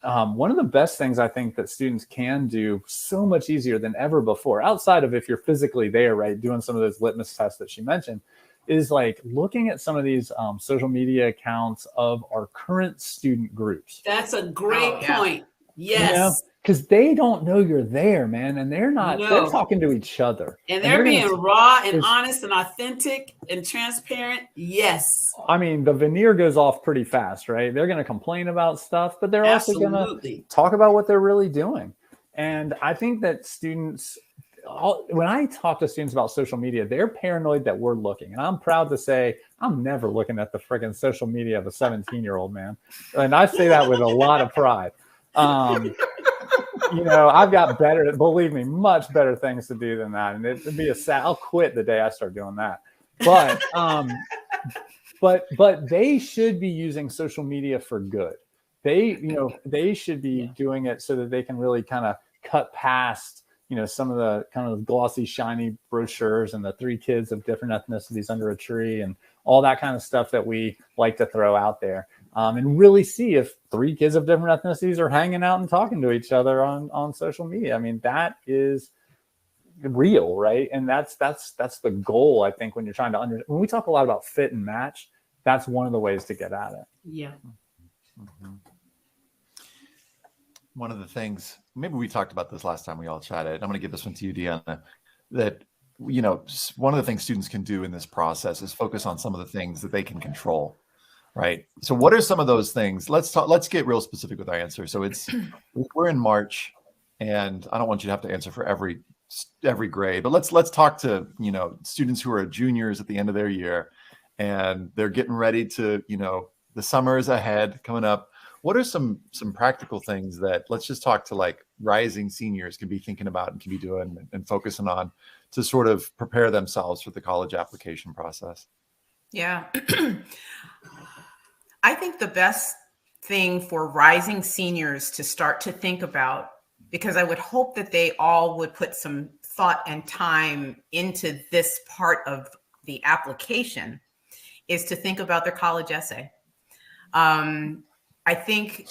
one of the best things I think that students can do so much easier than ever before, outside of if you're physically there, right, doing some of those litmus tests that she mentioned, is like looking at some of these social media accounts of our current student groups. That's a great point. Yes. Because they don't know you're there, man. And they're they're talking to each other. And they're being raw and honest and authentic and transparent. Yes. I mean, the veneer goes off pretty fast, right? They're going to complain about stuff, but they're also going to talk about what they're really doing. And I think that students, when I talk to students about social media, they're paranoid that we're looking. And I'm proud to say I'm never looking at the friggin' social media of a 17-year-old, man. And I say that with a lot of pride. I've got believe me, much better things to do than that. And it'd be I'll quit the day I start doing that. But but they should be using social media for good. They should be doing it so that they can really kind of cut past, some of the kind of glossy, shiny brochures and the 3 kids of different ethnicities under a tree and all that kind of stuff that we like to throw out there. And really see if 3 kids of different ethnicities are hanging out and talking to each other on social media. I mean, that is real, right? And that's the goal, I think, when you're trying to when we talk a lot about fit and match, that's one of the ways to get at it. Yeah. Mm-hmm. One of the things, maybe we talked about this last time we all chatted. I'm going to give this one to you, Deanna, that, one of the things students can do in this process is focus on some of the things that they can control, right? So what are some of those things? Let's get real specific with our answer. So we're in March, and I don't want you to have to answer for every grade, but let's talk to, students who are juniors at the end of their year, and they're getting ready to, the summer is ahead coming up. What are some practical things that, let's just talk to like rising seniors can be thinking about and can be doing and focusing on to sort of prepare themselves for the college application process? Yeah. I think the best thing for rising seniors to start to think about, because I would hope that they all would put some thought and time into this part of the application, is to think about their college essay. I think,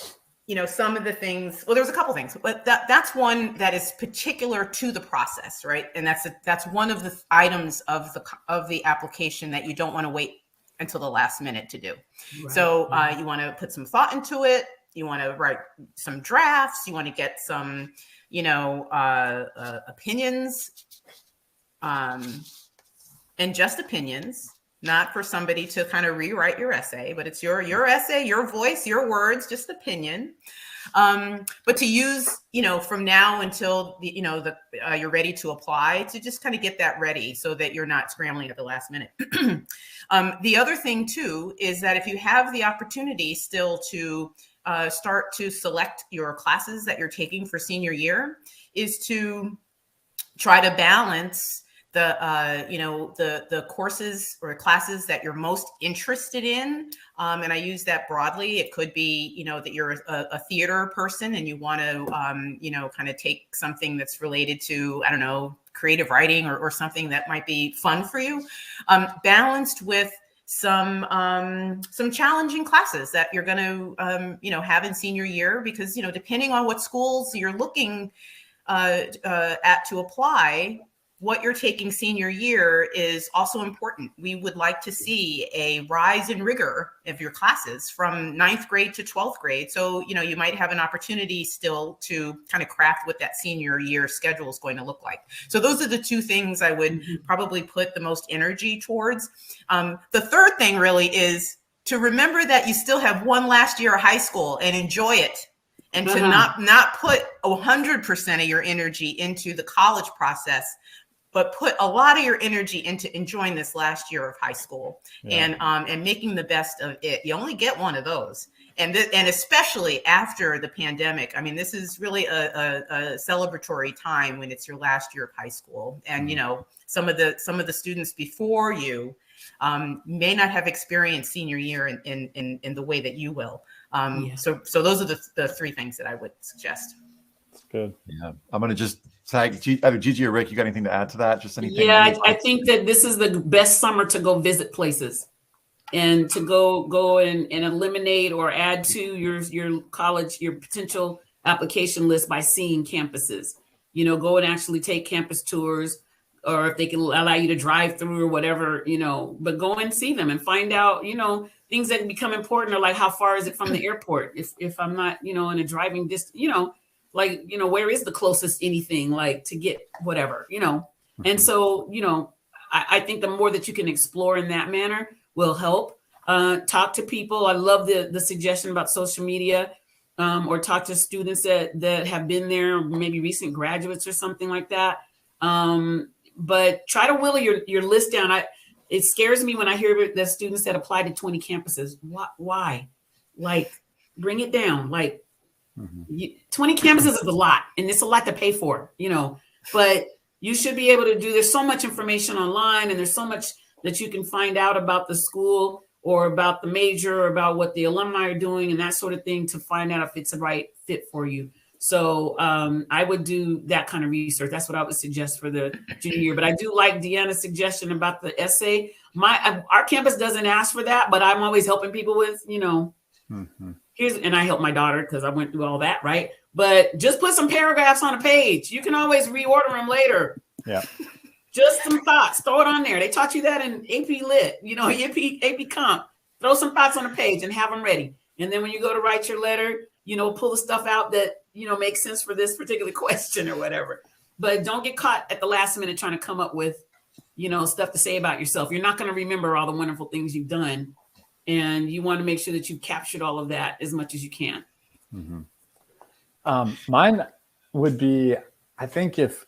some of the things, well, there's a couple things, but that's one that is particular to the process, right? And that's one of the items of the application that you don't want to wait until the last minute to do. Right. So you want to put some thought into it. You want to write some drafts. You want to get some, opinions, and just opinions. Not for somebody to kind of rewrite your essay, but it's your essay, your voice, your words, just opinion. But to use, from now until you're ready to apply, to just kind of get that ready so that you're not scrambling at the last minute. The other thing too is that if you have the opportunity still to start to select your classes that you're taking for senior year, is to try to balance the courses or classes that you're most interested in. And I use that broadly. It could be, that you're a theater person and you want to, kind of take something that's related to, I don't know, creative writing or something that might be fun for you, balanced with some challenging classes that you're going to, have in senior year, because, depending on what schools you're looking at to apply, what you're taking senior year is also important. We would like to see a rise in rigor of your classes from 9th grade to 12th grade. So, you might have an opportunity still to kind of craft what that senior year schedule is going to look like. So those are the 2 things I would probably put the most energy towards. The third thing really is to remember that you still have one last year of high school and enjoy it. And to not put 100% of your energy into the college process, but put a lot of your energy into enjoying this last year of high school and making the best of it. You only get one of those. And especially after the pandemic, I mean, this is really a celebratory time when it's your last year of high school. And, some of the students before you may not have experienced senior year in the way that you will. So those are the 3 things that I would suggest. That's good. Yeah. I'm going to just tag either Gigi or Rick. You got anything to add to that? Just anything? Yeah, I think that this is the best summer to go visit places and to go and eliminate or add to your college, your potential application list by seeing campuses. Go and actually take campus tours, or if they can allow you to drive through or whatever, but go and see them and find out, things that become important are like, how far is it from the airport? If I'm not, in a driving distance, where is the closest anything like to get whatever, And so, I think the more that you can explore in that manner will help. Talk to people. I love the suggestion about social media, or talk to students that have been there, maybe recent graduates or something like that. But try to whittle your list down. It scares me when I hear the students that apply to 20 campuses. Why? Like, bring it down. Like, 20 campuses is a lot, and it's a lot to pay for, but you should be able to there's so much information online, and there's so much that you can find out about the school. or about the major, or about what the alumni are doing and that sort of thing to find out if it's the right fit for you. So I would do that kind of research. That's what I would suggest for the junior year. But I do like Deanna's suggestion about the essay. Our campus doesn't ask for that, but I'm always helping people with, and I help my daughter because I went through all that, right? But just put some paragraphs on a page. You can always reorder them later. Yeah. Just some thoughts. Throw it on there. They taught you that in AP Lit, AP Comp. Throw some thoughts on a page and have them ready. And then when you go to write your letter, pull the stuff out that, makes sense for this particular question or whatever. But don't get caught at the last minute trying to come up with, stuff to say about yourself. You're not going to remember all the wonderful things you've done. And you want to make sure that you've captured all of that as much as you can. Mm-hmm. Mine would be, I think if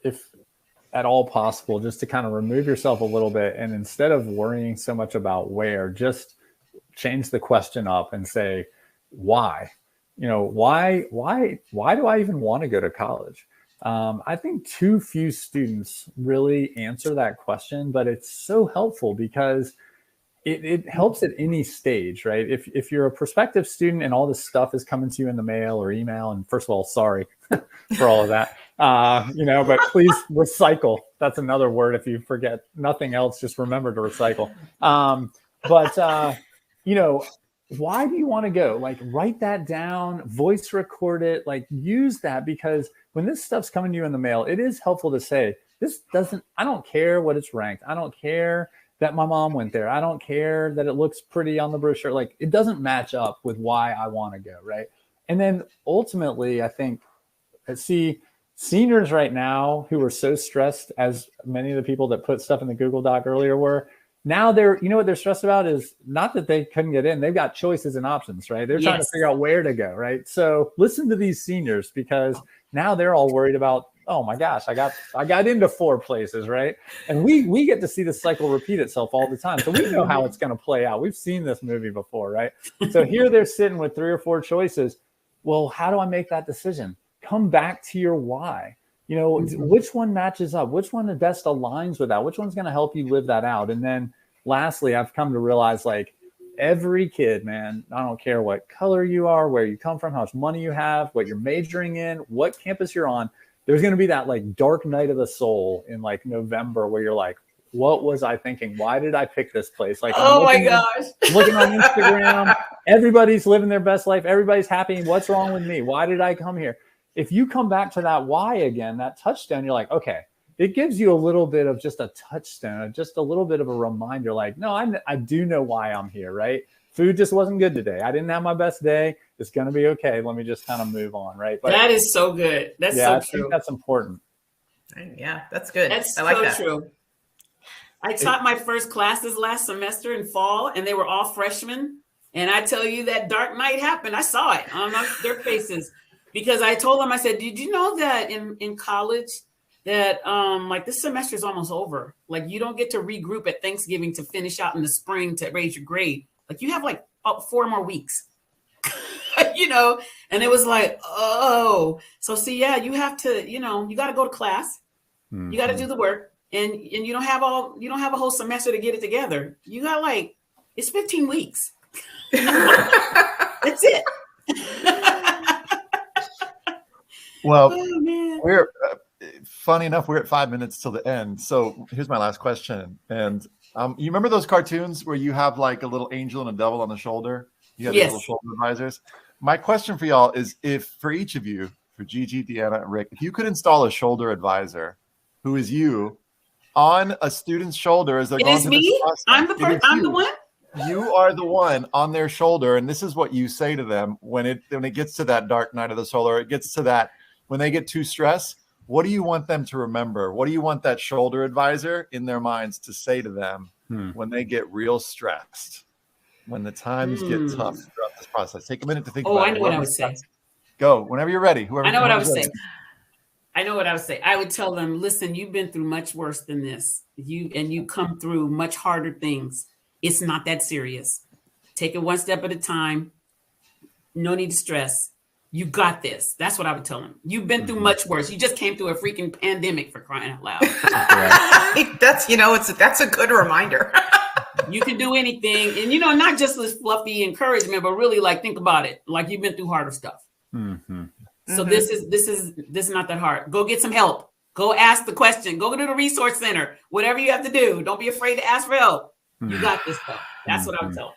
at all possible, just to kind of remove yourself a little bit. And instead of worrying so much about where, just change the question up and say, why? Why do I even want to go to college? I think too few students really answer that question, but it's so helpful because it helps at any stage, right? If you're a prospective student and all this stuff is coming to you in the mail or email, and first of all, sorry for all of that, but please recycle. That's another word. If you forget nothing else, just remember to recycle. Why do you want to go? Like, write that down, voice record it, like use that, because when this stuff's coming to you in the mail, it is helpful to say, I don't care what it's ranked. I don't care that my mom went there. I don't care that it looks pretty on the brochure. Like, it doesn't match up with why I want to go, right? And then ultimately, I think, seniors right now who are so stressed, as many of the people that put stuff in the Google Doc earlier were, now what they're stressed about is not that they couldn't get in. They've got choices and options, right? They're trying to figure out where to go, right? So listen to these seniors, because now they're all worried about, oh my gosh, I got into 4 places, right? And we get to see the cycle repeat itself all the time. So we know how it's going to play out. We've seen this movie before, right? So here they're sitting with 3 or 4 choices. Well, how do I make that decision? Come back to your why. Which one matches up? Which one best aligns with that? Which one's going to help you live that out? And then lastly, I've come to realize, like, every kid, man, I don't care what color you are, where you come from, how much money you have, what you're majoring in, what campus you're on, there's going to be that like dark night of the soul in like November where you're like, what was I thinking? Why did I pick this place? Like, my gosh, looking on Instagram, everybody's living their best life. Everybody's happy. What's wrong with me? Why did I come here? If you come back to that why again, that touchstone, you're like, okay, it gives you a little bit of just a touchstone, just a little bit of a reminder. Like, no, I do know why I'm here, right? Food just wasn't good today. I didn't have my best day. It's going to be okay. Let me just kind of move on, right? But that is so good. That's so I true. think that's important. Yeah, that's good. That's I like so that. true. I taught my first classes last semester in fall, and they were all freshmen. And I tell you, that dark night happened. I saw it on their faces, because I told them, I said, did you know that in college that like this semester is almost over? Like, you don't get to regroup at Thanksgiving to finish out in the spring to raise your grade. Like, you have like 4 more weeks, and it was like, oh, so see, yeah, you have to, you got to go to class. Mm-hmm. You got to do the work, and you don't have a whole semester to get it together. You got it's 15 weeks. That's it. Well, we're funny enough, we're at 5 minutes till the end. So here's my last question. And you remember those cartoons where you have like a little angel and a devil on the shoulder? You have these little shoulder advisors. My question for y'all is, if for each of you, for Gigi, Deanna, and Rick, if you could install a shoulder advisor, who is you, on a student's shoulder as they're going through this process. I'm the one. You are the one on their shoulder, and this is what you say to them when it gets to that dark night of the soul, or it gets to that when they get too stressed. What do you want them to remember? What do you want that shoulder advisor in their minds to say to them when they get real stressed, when the times get tough throughout this process? Take a minute to think about it. I know what I would say. Go whenever you're ready. I know what I would say. I would tell them, listen, you've been through much worse than this. You come through much harder things. It's not that serious. Take it one step at a time. No need to stress. You got this. That's what I would tell them. You've been through much worse. You just came through a freaking pandemic, for crying out loud. That's a good reminder. You can do anything. And, not just this fluffy encouragement, but really like, think about it. Like you've been through harder stuff. Mm-hmm. So this is not that hard. Go get some help. Go ask the question. Go to the resource center. Whatever you have to do. Don't be afraid to ask for help. You got this stuff. That's what I would tell.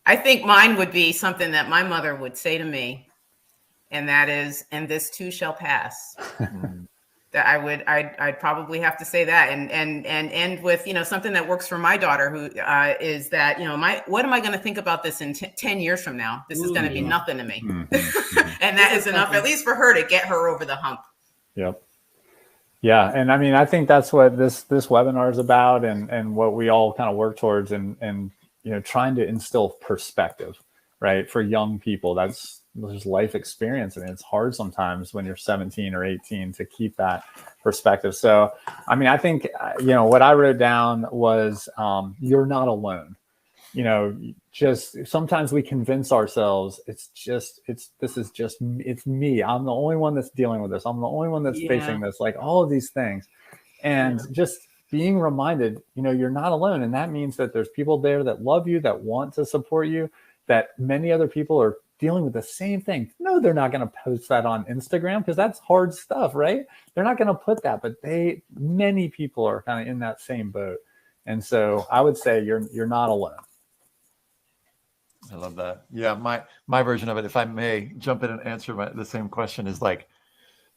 I think mine would be something that my mother would say to me, and that is, "And this too shall pass." That I'd probably have to say that, and end with something that works for my daughter, who is that what am I going to think about this in 10 years from now? This is going to be nothing to me, and that is enough, at least for her, to get her over the hump. Yep. Yeah, and I mean, I think that's what this webinar is about, and what we all kind of work towards, and trying to instill perspective, right, for young people. That's just life experience, and it's hard sometimes when you're 17 or 18 to keep that perspective. So, I mean, I think what I wrote down was you're not alone. Just sometimes we convince ourselves it's me. I'm the only one that's dealing with this. I'm the only one that's facing this, like all of these things. And just being reminded, you're not alone. And that means that there's people there that love you, that want to support you, that many other people are dealing with the same thing. No, they're not going to post that on Instagram because that's hard stuff, right? They're not going to put that, but many people are kind of in that same boat. And so I would say you're not alone. I love that. Yeah, my version of it, if I may jump in and answer the same question, is like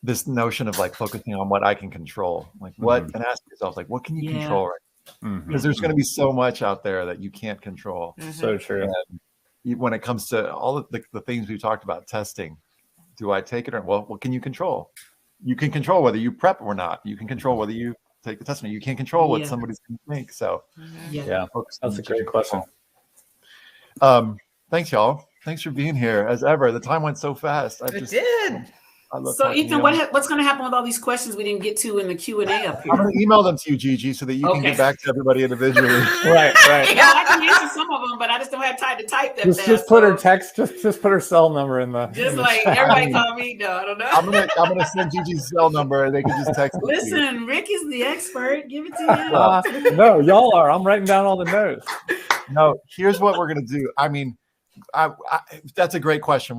this notion of like focusing on what I can control, like what, and ask yourself, like, what can you control, right? Because there's going to be so much out there that you can't control. So true. And when it comes to all of the things we talked about, testing, do I take it or well, what can you control? You can control whether you prep or not. You can control whether you take the test or not. You can't control what somebody's going to think. So that's a great question. Thanks, y'all. Thanks for being here. As ever, the time went so fast. It did. So, Ethan, what's going to happen with all these questions we didn't get to in the Q&A up here? I'm going to email them to you, Gigi, so that you can get back to everybody individually. Right. Yeah, I can answer some of them, but I just don't have time to type them. Just put her text. Just put her cell number in the. Just like everybody call me. No, I don't know. I'm gonna send Gigi's cell number, and they can just text. Listen, Rick is the expert. Give it to him. No, y'all are. I'm writing down all the notes. No, here's what we're gonna do. I mean, that's a great question.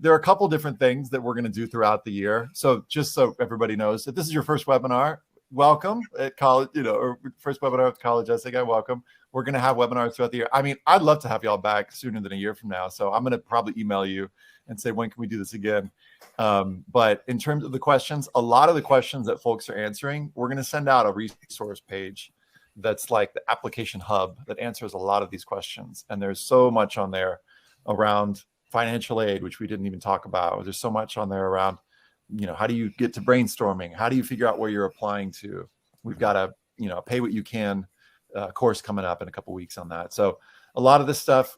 There are a couple different things that we're going to do throughout the year. So just so everybody knows, if this is your first webinar, welcome at college, or first webinar at college essay guy, welcome. We're going to have webinars throughout the year. I mean, I'd love to have y'all back sooner than a year from now. So I'm going to probably email you and say, when can we do this again? But in terms of the questions, a lot of the questions that folks are answering, we're going to send out a resource page that's like the application hub that answers a lot of these questions. And there's so much on there around financial aid, which we didn't even talk about. There's so much on there around, how do you get to brainstorming? How do you figure out where you're applying to? We've got a, pay what you can course coming up in a couple weeks on that. So a lot of this stuff,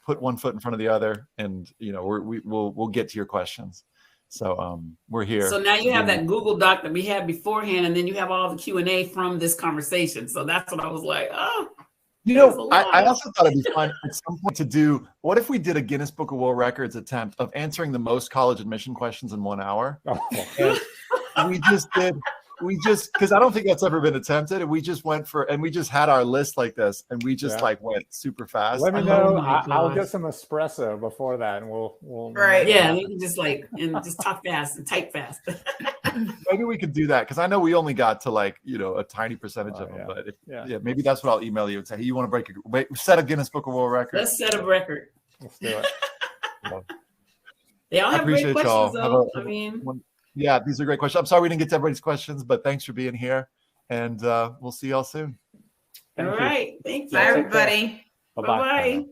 put one foot in front of the other, and we'll get to your questions. So we're here. So now you have that Google Doc that we had beforehand, and then you have all the Q&A from this conversation. So that's what I was like, oh. I also thought it'd be fun at some point to do, what if we did a Guinness Book of World Records attempt of answering the most college admission questions in 1 hour? And because I don't think that's ever been attempted. And we just we just had our list like this, and we just went super fast. Let me know. I'll get some espresso before that, and we'll right. Yeah, you can just talk fast and type fast. Maybe we could do that, because I know we only got to a tiny percentage of them. But maybe that's what I'll email you and say, hey, you want to set a Guinness Book of World Records? Let's set a record. Let's do it. They all have great questions, though. Yeah, these are great questions. I'm sorry we didn't get to everybody's questions, but thanks for being here, and we'll see y'all soon. All right. Thank you. Bye, everybody. Bye-bye.